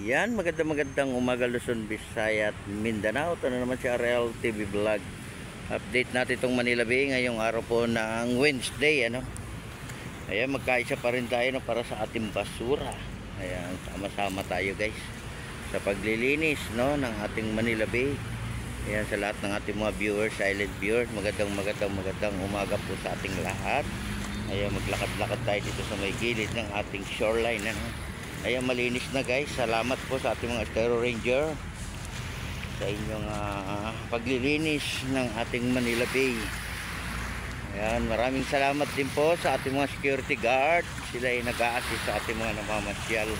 Yan, magandang umaga Luzon, Visayas at Mindanao. Ito na naman si RL TV Vlog. Update natin itong Manila Bay ngayong araw po ng Wednesday, ano. Ayan, magkaisa pa rin tayo, no, para sa ating basura. Ayan, sama-sama tayo guys sa paglilinis, no, ng ating Manila Bay. Ayan, sa lahat ng ating mga viewers, silent viewers, magandang umaga po sa ating lahat. Ayan, maglakad-lakad tayo dito sa may gilid ng ating shoreline, ano. Ayan, malinis na guys. Salamat po sa ating mga Stereo Ranger sa inyong paglilinis ng ating Manila Bay. Ayan, maraming salamat din po sa ating mga security guard. Sila ay nag-a-assist sa ating mga namamasyal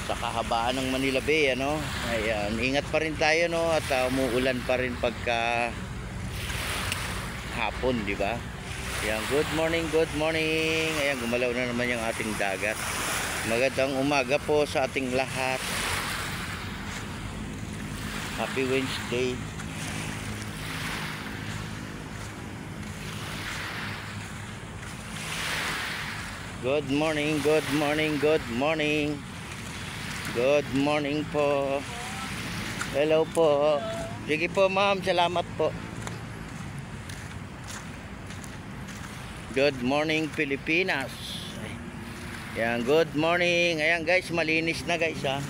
sa kahabaan ng Manila Bay, ano. Ayan, ingat pa rin tayo, no, at umuulan pa rin pagka hapon, di ba? Ayan, good morning. Ayan, gumalaw na naman yung ating dagat. Magandang umaga po sa ating lahat. Happy Wednesday. Good morning po. Hello po. Sige po ma'am, salamat po. Good morning Pilipinas. Yan, good morning. Ayan guys, malinis na guys, ha.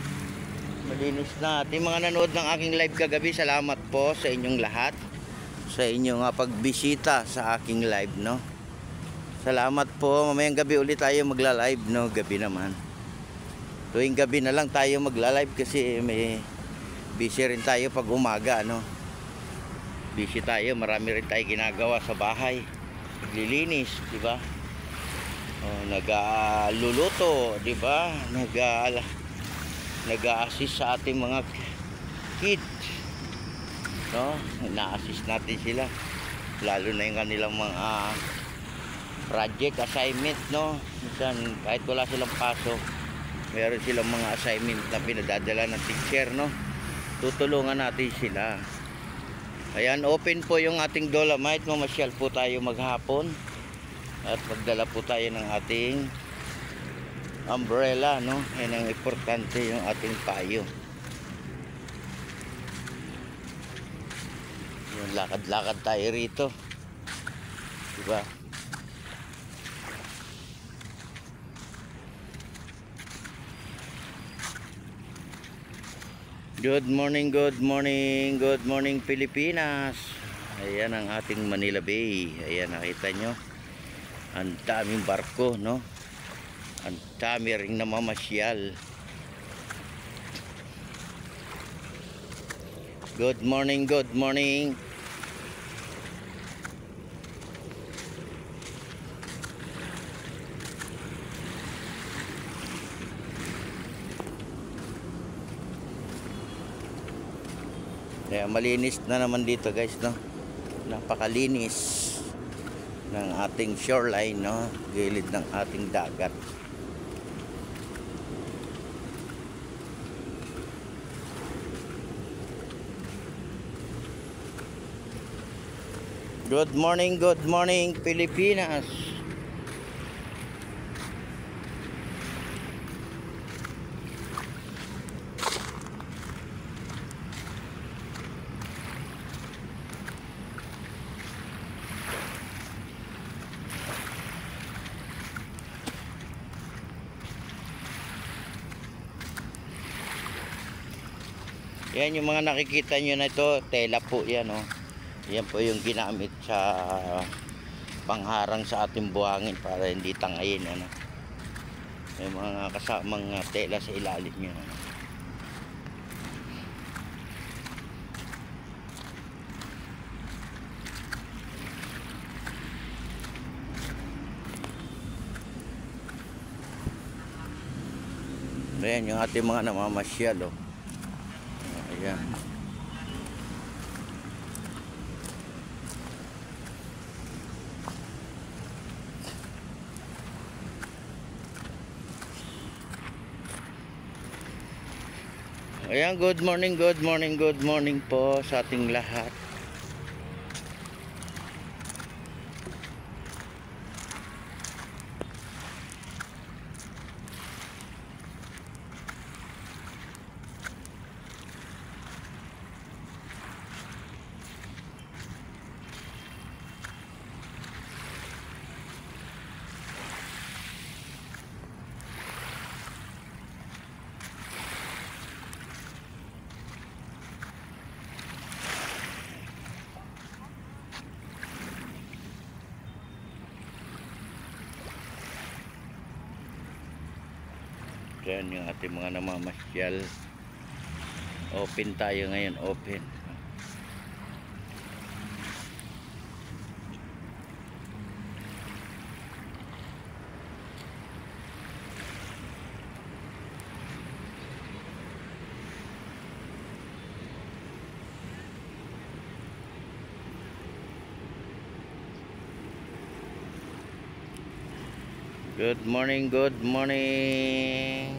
Malinis na. At yung mga nanood ng aking live kagabi, salamat po sa inyong lahat. Sa inyong pagbisita sa aking live, no. Salamat po. Mamayang gabi ulit tayo magla-live, no. Gabi naman. Tuwing gabi na lang tayo magla-live kasi may busy rin tayo pag umaga, no. Busy tayo, marami rin tayo ginagawa sa bahay. Paglilinis, di ba? Nagluluto, di ba? Nag-a-assist sa ating mga kids, no? Na-assist natin sila, lalo na yung kanilang mga project assignment, no? Minsan kahit wala silang pasok, meron silang mga assignment na pinadadala ng teacher, no? Tutulungan natin sila. Ayan, open po yung ating Dolomite. Mamasyal po tayo maghapon at magdala po tayo ng ating umbrella, no? Yan ang importante, yung ating payo. Yung lakad-lakad tayo rito, diba? Good morning Pilipinas. Ayan ang ating Manila Bay. Ayan, nakita nyo, ang daming barko, no? Ang dami ring namamasyal. Good morning. Kaya malinis na naman dito guys, no? Napakalinis ng ating shoreline, no? Gilid ng ating dagat. Good morning Pilipinas. Yan yung mga nakikita nyo na ito, tela po yan, oh. Yan po yung ginamit sa pangharang sa ating buhangin para hindi tangayin, ano. May mga kasamang tela sa ilalim nyo, ano. Ayan yung ating mga namamasyal, oh. Ayan. Ayan, good morning po sa ating lahat. Diyan yung ating mga namamasyal. Open tayo ngayon, open. Good morning, good morning.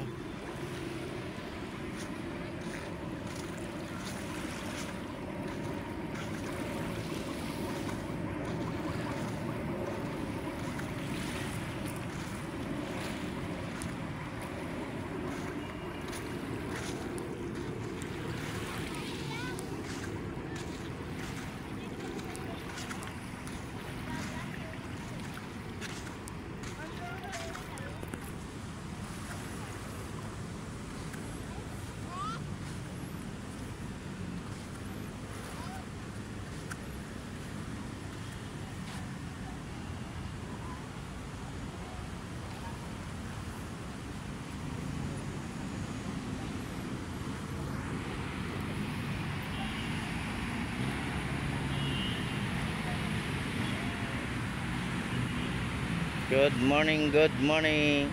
Good morning, good morning.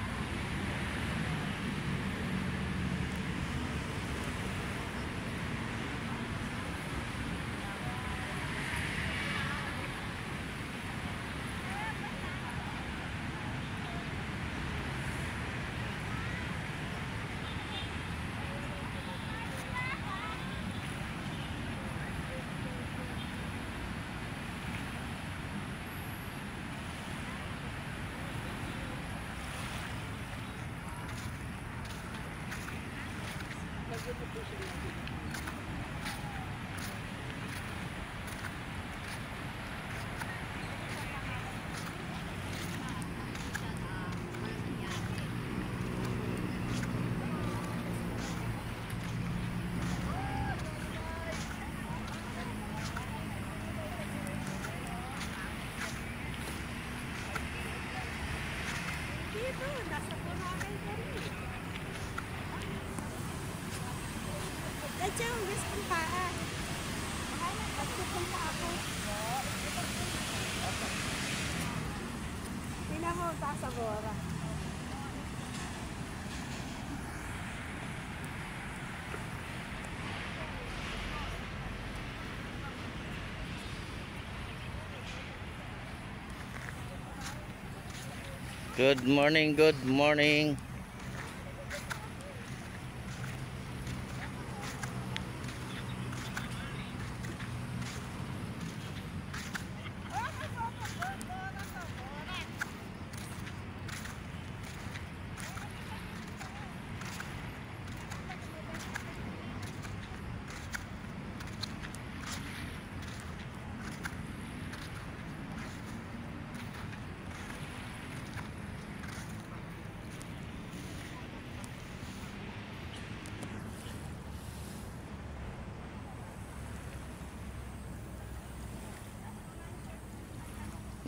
Dito, nasa Boracay ka rin. Dadya, uwis kong paa. Nagpupunta ako. Tingnan mo, sa Bora. Good morning, good morning.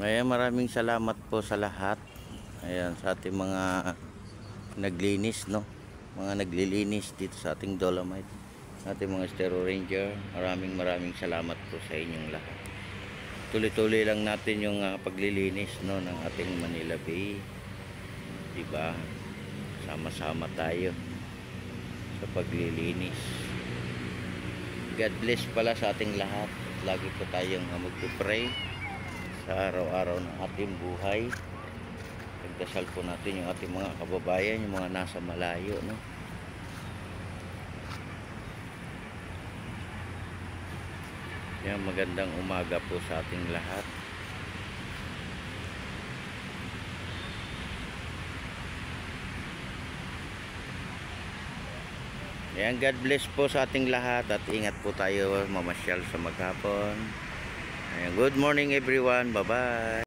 Ayan, maraming salamat po sa lahat. Ayan, sa ating mga naglinis, no? Mga naglilinis dito sa ating Dolomite. Ating mga Stero Ranger. Maraming salamat po sa inyong lahat. Tuloy-tuloy lang natin yung paglilinis, no, ng ating Manila Bay. Diba? Sama-sama tayo sa paglilinis. God bless pala sa ating lahat. Lagi po tayong magpupray sa araw-araw ng ating buhay. Pagdasal po natin yung ating mga kababayan, yung mga nasa malayo, no? Yan, magandang umaga po sa ating lahat. Yan, God bless po sa ating lahat at ingat po tayo mamasyal sa maghapon. Ayan, good morning everyone. Bye-bye.